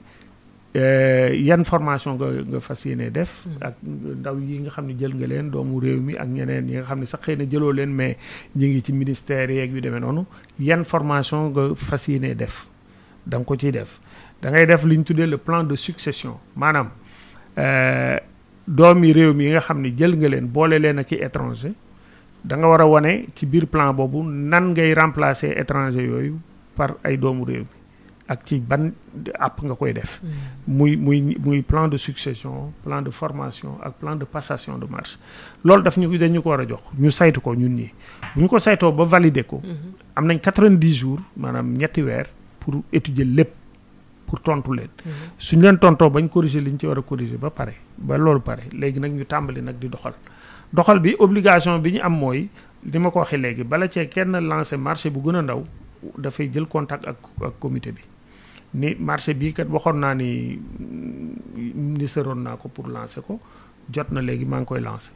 yan formation nga fas yéene def ak ndaw yi nga xam ne jël nga leen doomu réew mi ak ñeneen yi nga xam ne sax xëy na jëloo leen mais ñu ngi ci ministère yeeg yu demee noonu yan formation nga fas yéene def da nga ko ciy def da ngay def li ñu tuddee le plan de succession maanaam doomi réew mi yi nga xam ne jël nga leen boole leen ak ci étranger da nga war a wane ci biir plan boobu nan ngay remplacer étranger yooyu par ay doomu réew mi ak ci ban app nga koy def muy plan de succession plan de formation ak plan de passation de marché loolu dañu ko war a jox ñu saytu ko ñun ñi bu ñu ko saytoo ba valider ko am nañ 90 jours maanaam ñetti weer pour étudier lépp pour tontu leen suñ leen tontoo bañ corriger li ñu ci war a corriger ba pare ba loolu pare léegi nag ñu tàmbali nag di doxal bi obligation bi ñu am mooy li ma ko waxee léegi bala cee kenn lancer marché bu gën a ndaw dafay jël contact ak comité bi ni marché bii kat waxoon naa ni niseroon naa ko pour lancer ko jot na léegi maa ngi koy lancer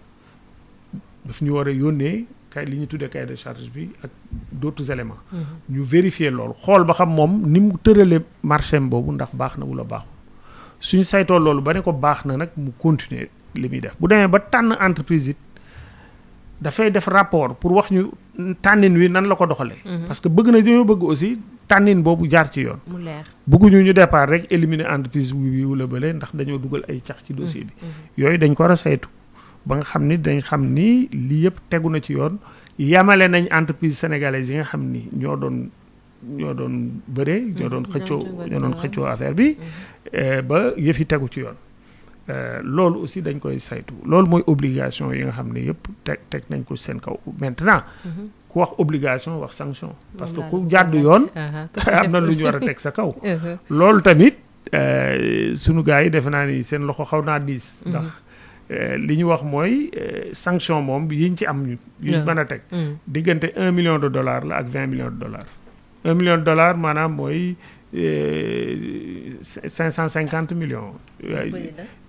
daf ñu war a yónnee kay li ñu tuddee cahier de charge bi ak d'autres éléments ñu vérifier loolu xool ba xam moom ni mu tëralee marché boobu ndax baax na wala baaxul suñu saytoo loolu ba ne ko baax na nag mu continuer li muy def bu demee ba tànn entreprise it dafay def rapport pour wax ñu tànnin wi nan la ko doxalee parce que dañoo bëgg aussi tànnin boobu jaar ci yoon mu leer bëgguñu ñu départ rek éliminer entreprise bi wala bële ndax dañoo dugal ay cax ci dossier bi yooyu dañ ko war a saytu ba nga xam ni dañ xam ni lii yëpp tegu na ci yoon yamale nañ entreprise sénégalaise yi nga xam ni ñoo doon bëre ñoo doon xëccoo affaire bi ba yëf yi tegu ci yoon loolu aussi dañ koy saytu loolu mooy obligation yi nga xam ne yëpp teg nañ ko seen kaw maintenant ku wax obligation wax sanction parce que ku jàddu yoon am na lu ñu war a teg sa kaw loolu tamit sunu gars yi defe naa ni seen loxo xaw naa diis ndax li ñu wax mooy sanction moom yiñ ci am ñu mën a teg diggante $1 million la ak $20 millions $1 million maanaam mooy 550 millions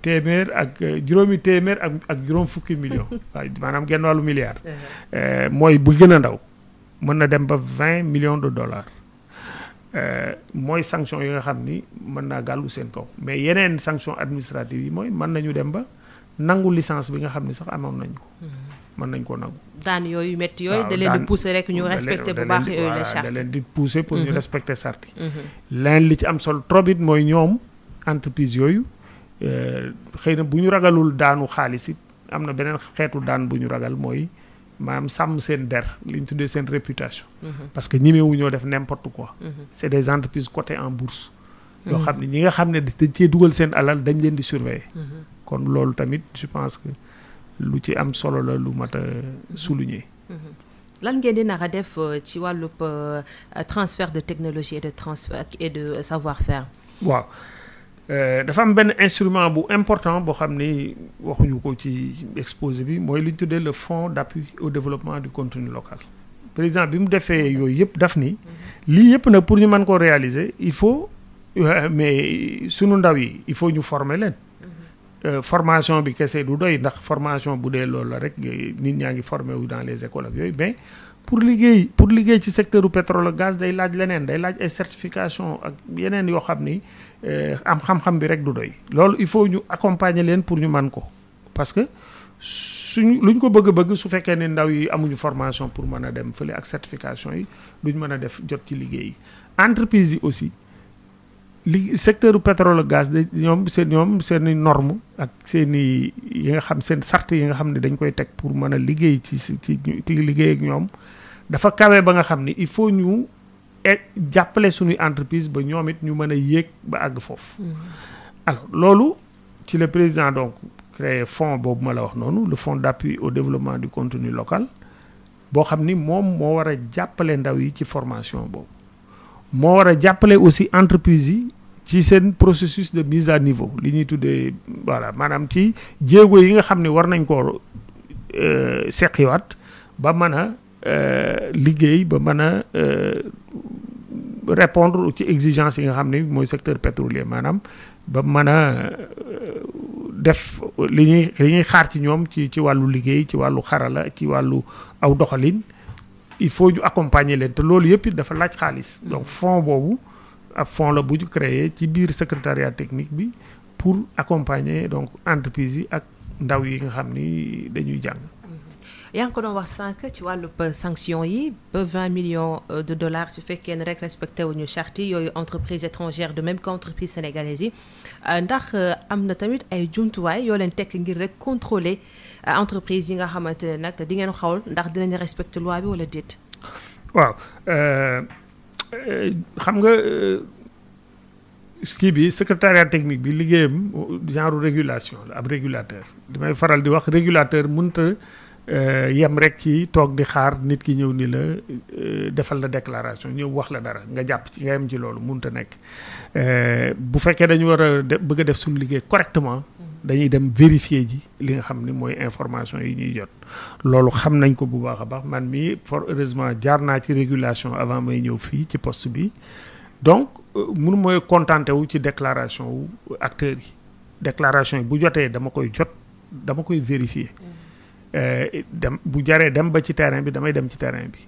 téeméer ak juróomi téeméer ak juróom fukki millions waaw maanaam genn wàllu milliard mooy bu gën a ndaw mën na dem ba $20 millions mooy sanction yi nga xam ni mën naa gàllu seen kaw mais yeneen sanction administrative yi mooy mën nañu dem ba nangu licence bi nga xam ni sax amoon nañ ko mën nañ ko nangu daan yooyu métti yooyu da leen di pousser rek ñu respecter bu baax yooyu les chartes da leen di pousser pour ñu respecter charte yi leen li ci am solo trop it mooy ñoom entreprise yooyu xëy na bu ñu ragalul daanu xaalis it am na beneen xeetu daan bu ñu ragal mooy maanaam sàmm seen der li ñu tuddee seen réputation parce que ñimewu ñoo def n'importe quoi c'est des entreprises cotées en bourse yoo xam ne ñi nga xam ne dañ cee dugal seen alal dañ leen di surveiller kon loolu tamit je pense que lu ci am solo la lu mat a souligner lan ngeen di nar a def ci wàllub transfert de technologie et de transfert et de savoir-faire waaw dafa am benn instrument bu important boo xam ni waxuñu ko ci exposé bi mooy li ñu tuddee le fonds d'appui au développement du contenu local président bi mu defee yooyu yëpp daf ni lii yëpp nag pour ñu mën koo réaliser il faut mais sunu ndaw yi il faut ñu former leen. Formation bi kese du doy ndax formation bu dee loolu la rek nit ñaa ngi formé wu dans les écoles ak yooyu mais pour liggéey ci secteur du pétrole ak gaz day laaj leneen day laaj ay certification ak yeneen yoo xam ni am xam-xam bi rek du doy loolu il faut ñu accompagner leen pour ñu mën ko parce que suñ luñ ko bëgg su fekkee ne ndaw yi amuñu formation pour mën a dem fële ak certification yi duñ mën a def jot ci liggéey yi entreprise yi aussi secteur du pétrole ak gaz de ñoom seen norme ak seen i yi nga xam seen sart yi nga xam ne dañ koy teg pour mën a liggéey ci liggéey ak ñoom dafa kawe ba nga xam ni il faut ñu jàppale suñuy entreprise ba ñoom it ñu mën a yéeg ba àgg foofu. Alors loolu ci le président donc créé fonds boobu ma la wax noonu le fonds d'appui au développement du contenu local boo xam ni moom moo war a jàppale ndaw yi ci formation boobu moo war a jàppale aussi entreprise yi ci seen processus de mise à niveau li ñuy tuddee voilà maanaam ci jéego yi nga xam ne war nañ koo seqiwaat ba mën a liggéey ba mën a répondre ci exigences yi nga xam ne mooy secteur pétrolier maanaam ba mën a def li ñuy xaar ci ñoom ci wàllu liggéey ci wàllu xarala ci wàllu aw doxalin il faut ñu accompagner leen te loolu yëpp dafa laaj xaalis donc fonds boobu ab fonds la bu ñu créé ci biir secrétariat technique bi pour accompagner donc entreprise yi ak ndaw yi nga xam ni dañuy jàng. yaa ngi ko doon wax sànq ci wàllu sanction yi ba 20 millions de dollars su fekkee ne rek respecté wuñu charte yi yooyu entreprise étrangère de même qu'entreprise sénégalaise yi ndax am na tamit ay jumtuwaay yoo leen tekk ngir rek contrôler entreprise yi nga xamante ne nag di ngeen xawul ndax dinañ respecté loi bi wala déet. waaw xam nga kii bi secrétariat technique bi liggéeyam genre régulation la ab régulateur damay faral di wax régulateur mënta yem rek ci toog di xaar nit ki ñëw ni la defal la déclaration ñëw wax la dara nga jàpp ci nga yem ci loolu mënta nekk bu fekkee dañu war a bëgg a def suñu liggéey correctement dañuy dem vérifier ji li nga xam ni mooy information yi ñuy jot loolu xam nañ ko bu baax a baax man mii fort heureusement jaar naa ci régulation avant may ñëw fii ci poste bi donc mënu mooy contenté wu ci déclaration wu acteurs yi déclaration yi bu jotee dama koy vérifier bu jaree dem ba ci terrain bi damay dem ci terrain bi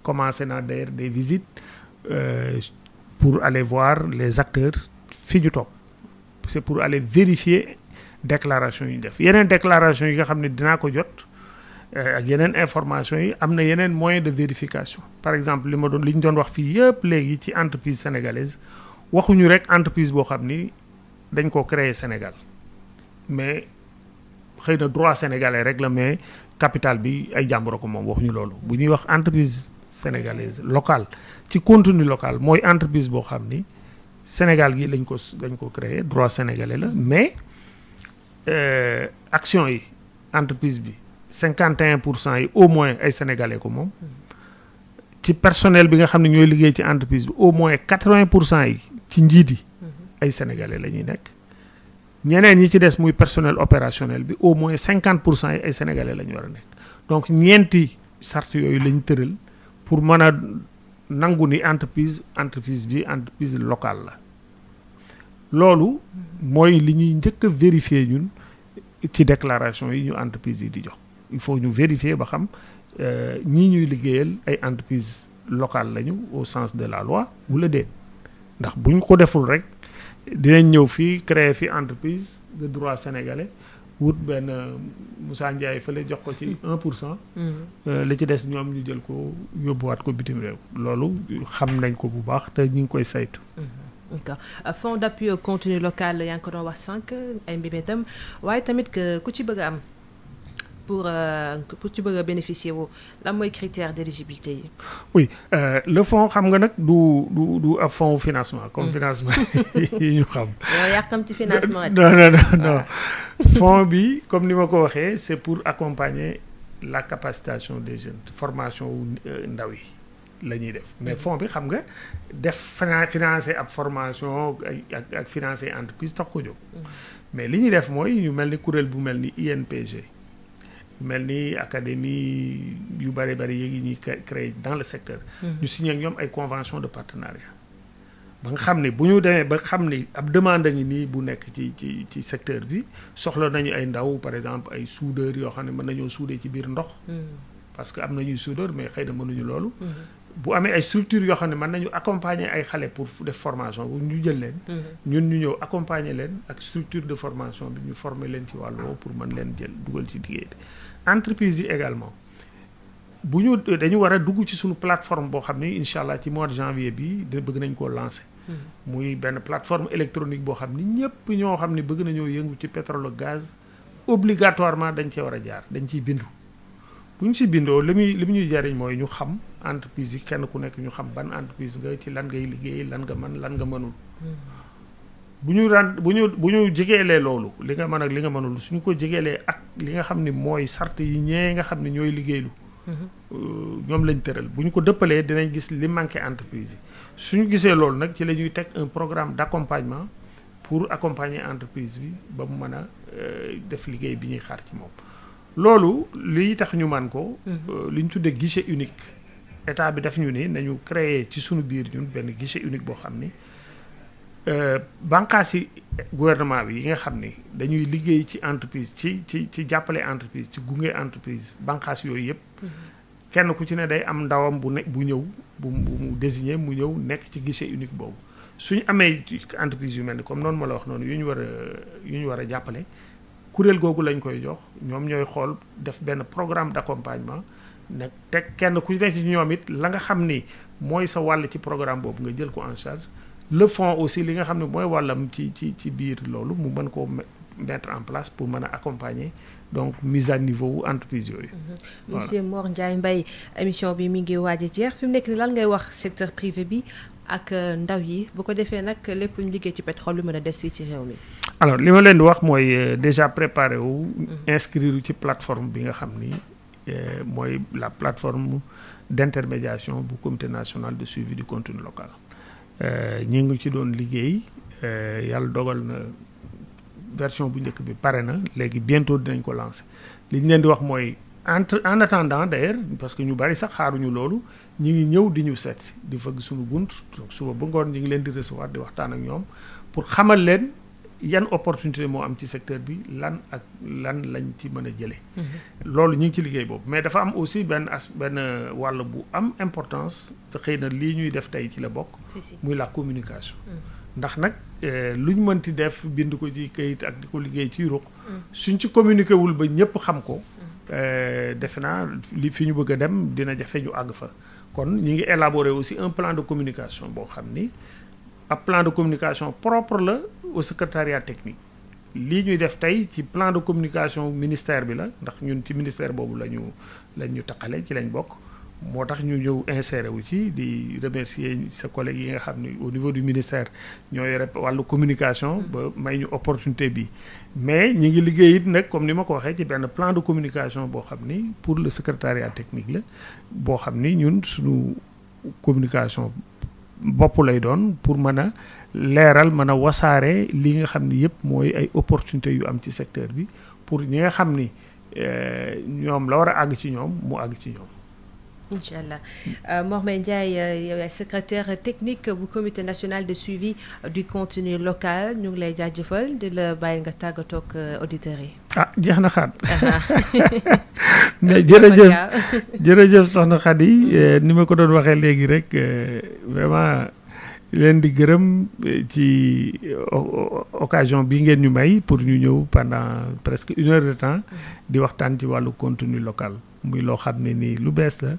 commencé naa d'ailleurs des visites pour aller voir les acteurs fi ñu toog c'est pour aller vérifier déclaration yi ñu def yeneen déclaration yi nga xam ne dinaa ko jot ak yeneen information yi am na yeneen moyen de vérification par exemple li ñu doon wax fii yëpp léegi ci entreprise sénégalaise waxuñu rek entreprise boo xam ni dañ ko créer Sénégal mais xëy na droit sénégalais rek la mais capital bi ay jàmbur ko moom waxuñu loolu bu ñuy wax entreprise sénégalaise locale ci contenu local mooy entreprise boo xam ni Sénégal gi lañ ko créer droit sénégalais la mais action yi entreprise bi 51% yi au moins ay sénégalais ko moom ci personnel bi nga xam ne ñooy liggéey ci entreprise bi au moins 80% yi ci njiit yi ay sénégalais la ñuy nekk ñeneen ñi ci des muy personnel opérationnel bi au moins 50% yi ay sénégalais la ñu war a nekk donc ñeenti sart yooyu la ñu tëral pour mën a nangu ni entreprise bi entreprise locale la loolu mooy li ñuy njëkk a vérifier ñun ci déclaration yi ñu entreprise yi di jox il faut ñu vérifier ba xam ñii ñuy liggéeyal ay entreprise locale lañu au sens de la loi wala déet ndax bu ñu ko deful rek dinañ ñëw fii créer fi entreprise de droit sénégalais wut benn Moussa Ndiaye fële jox ko ci 1%. li ci des ñoom ñu jël ko yóbbuwaat ko bitim réew loolu xam nañ ko bu baax te ñu ngi koy saytu. d'accord fonds d'appui au contenu local yaa ngi ko doon wax sànq ay mbébétam waaye tamit que ku ci bëgg a am pour ci bëgg a bénéficier wu lan mooy critère d'éligibilité yi. oui le fonds xam nga nag du ab fonds financement comme financement yi ñu xam. yow yàkkam ci financement. non fonds bi comme ni ma ko waxee c'est pour accompagner la capacitation des jeunes formation wu ndaw yi la ñuy def mais fonds bi xam nga def financer ab formation ak financer entreprise tax ko jóg mais li ñuy def mooy ñu mel ni kuréel bu mel ni INPG mel ni académie yu bari yi ngi ñuy créé dans le secteur. ñu signé ak ñoom ay convention de partenariat ba nga xam ne bu ñu demee ba xam ne ab demande ngi nii bu nekk ci secteur bi soxla nañu ay ndaw par exemple ay soudeurs yoo xam ne mën nañoo soudé ci biir ndox. parce que am nañuy soudeur mais xëy na mënuñu loolu. bu amee ay structures yoo xam ne mën nañu accompagner ay xale pour def formation bu ñu jël leen. ñun ñu ñëw accompagner leen ak structure de formation bi ñu former leen ci wàllu woowu pour mën leen jël dugal ci liggéey bi. entreprise yi également bu ñu dañu war a dugg ci suñu plateforme boo xam ni incha allah ci mois de janvier bi bëgg nañ koo lancer. muy benn plateforme électronique boo xam ni ñëpp ñoo xam ni bëgg nañoo yëngu ci pétrole ak gaz obligatoirement dañ cee war a jaar dañ ciy bindu. bu ñu si bindoo li muy ñuy jariñ mooy ñu xam entreprise yi kenn ku nekk ñu xam ban entreprise nga ci lan ngay liggéey lan nga mën lan nga mënul. bu ñu jegeelee loolu li nga mën ak li nga mënul suñu ko jegeelee ak li nga xam ni mooy sart yi ñee nga xam ne ñooy liggéeylu. ñoom lañ tëral bu ñu ko dëppalee dinañ gis li manqué entreprise yi suñu gisee loolu nag ci la ñuy teg un programme d'accompagnement pour accompagner entreprise bi ba mu mën a def liggéey bi ñuy xaar ci moom. loolu li tax ñu man ko li ñu tuddee guichet unique état bi daf ñu ni nañu créer ci suñu biir ñun benn guichet unique boo xam ni bànqaas yi gouvernement bi yi nga xam ni dañuy liggéey ci entreprise ci jàppale entreprise ci gunge entreprise bànqaas yooyu yëpp kenn ku ci ne day am ndawam bu ñëw bu mu désigné mu ñëw nekk ci guichet unique boobu suñu amee entreprise yu mel ni comme noonu ma la wax noonu yu ñu war a jàppale kuréel googu lañ koy jox ñoom ñooy xool def benn programme d'accompagnement nag teg kenn ku nekk ci ñoom it la nga xam ni mooy sa wàll ci programme boobu nga jël ko en charge le fonds aussi li nga xam ne mooy wàllam ci biir loolu mu mën koo mettre en place pour mën a accompagner donc mise à niveau wu entreprise yooyu. Monsieur Mor Ndiaye Mbaye émission bi mi ngi waaj a jeex fi mu nekk ni lan ngay wax secteur privé bi ak ndaw yi bu ko defee nag lépp lu ñu liggéey ci pétrole lu mën a des fii ci réew mi. alors li ma leen di wax mooy déjà préparé wu. inscrire ci plateforme bi nga xam ni mooy la plateforme d'intermédiation bu comité national de suivi du contenu local. ñi ngi ci doon liggéey yàlla dogal na version bu njëkk bi pare na léegi bientôt dinañ ko lancer li ñu leen di wax mooy en attendant d'ailleurs parce que ñu bari sax xaaruñu loolu ñi ngi ñëw di ñu seet si di fëgg suñu bunt suba ba ngoon ñi ngi leen di recevoir di waxtaan ak ñoom pour xamal leen yan opportunité moo am ci secteur bi lan lañ ci mën a jëlee. loolu ñu ngi ci liggéey boobu mais dafa am aussi benn wàll bu am importance te xëy na lii ñuy def tey ci la bokk. muy la communication. ndax nag lu ñu mënti def bind ko ci kayit ak di ko liggéey ci ruq. suñ ci communiqué wul ba ñëpp xam ko. defe naa li fi ñu bëgg a dem dina jafe ñu àgg fa kon ñu ngi élaborer aussi un plan de communication boo xam ni ab plan de communication propre la au secrétariat technique lii ñuy def tey ci plan de communication ministère bi la ndax ñun ci ministère boobu lañ ñu taqale ci lañ bokk moo tax ñu ñëw inséré wu ci di remercier sa collègue yi nga xam ni au niveau du ministère ñoo yore wàllu communication ba may ñu opportunité bi mais ñi ngi liggéey it nag comme ni ma ko waxee ci benn plan de communication boo xam ni pour le secrétariat technique la boo xam ni ñun suñu communication bopp lay doon pour mën a leeral mën a wasaare li nga xam ni yëpp mooy ay opportunités yu am ci secteur bi pour ñi nga xam ni ñoom la war a àgg ci ñoom mu àgg ci ñoom. incha allah Mor Ndiaye yow yaay secrétaire technique bu comité national de suivi du contenu local ñu ngi lay jaajëfal di la bàyyi nga tàggatoo ak auditeurs yi. ah jeex na xaat mais jërëjëf soxna Khady ni ma ko doon waxee léegi rek vraiment leen di gërëm ci occasion bi ngeen ñu may pour ñu ñëw pendant presque 1 heure de temps di waxtaan ci wàllu contenu local. muy loo xam ne nii lu bees la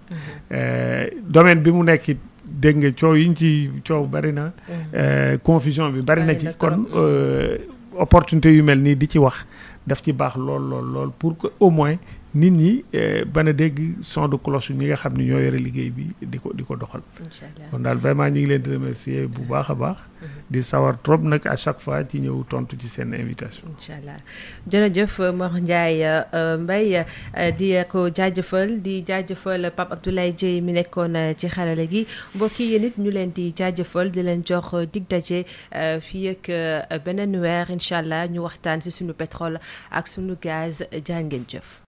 domaine bi mu nekk dégg nga coow yi ñu ci coow bari na confusion bi bari na ci kon opportunité yu mel nii di ci wax daf ci baax lool pour que au moins nit ñi bana dégg son de cloche ñi nga xam ne ñoo yore liggéey bi di ko doxal kon daal vraiment ñi ngi leen di remercier bu baax a baax di sawar trop nag à chaque fois ci ñëw tontu ci seen invitation incha allah jërëjëf Mor Ndiaye Mbaye di ko jaajëfal di jaajëfal Pape Abdoulaye Dieye mi nekkoon ci xarala gi mbokk yi nit ñu leen di jaajëfal di leen jox dig daje fii ak beneen weer incha allah ñu waxtaan ci suñu pétrole ak suñu gaz jaa ngeen jëf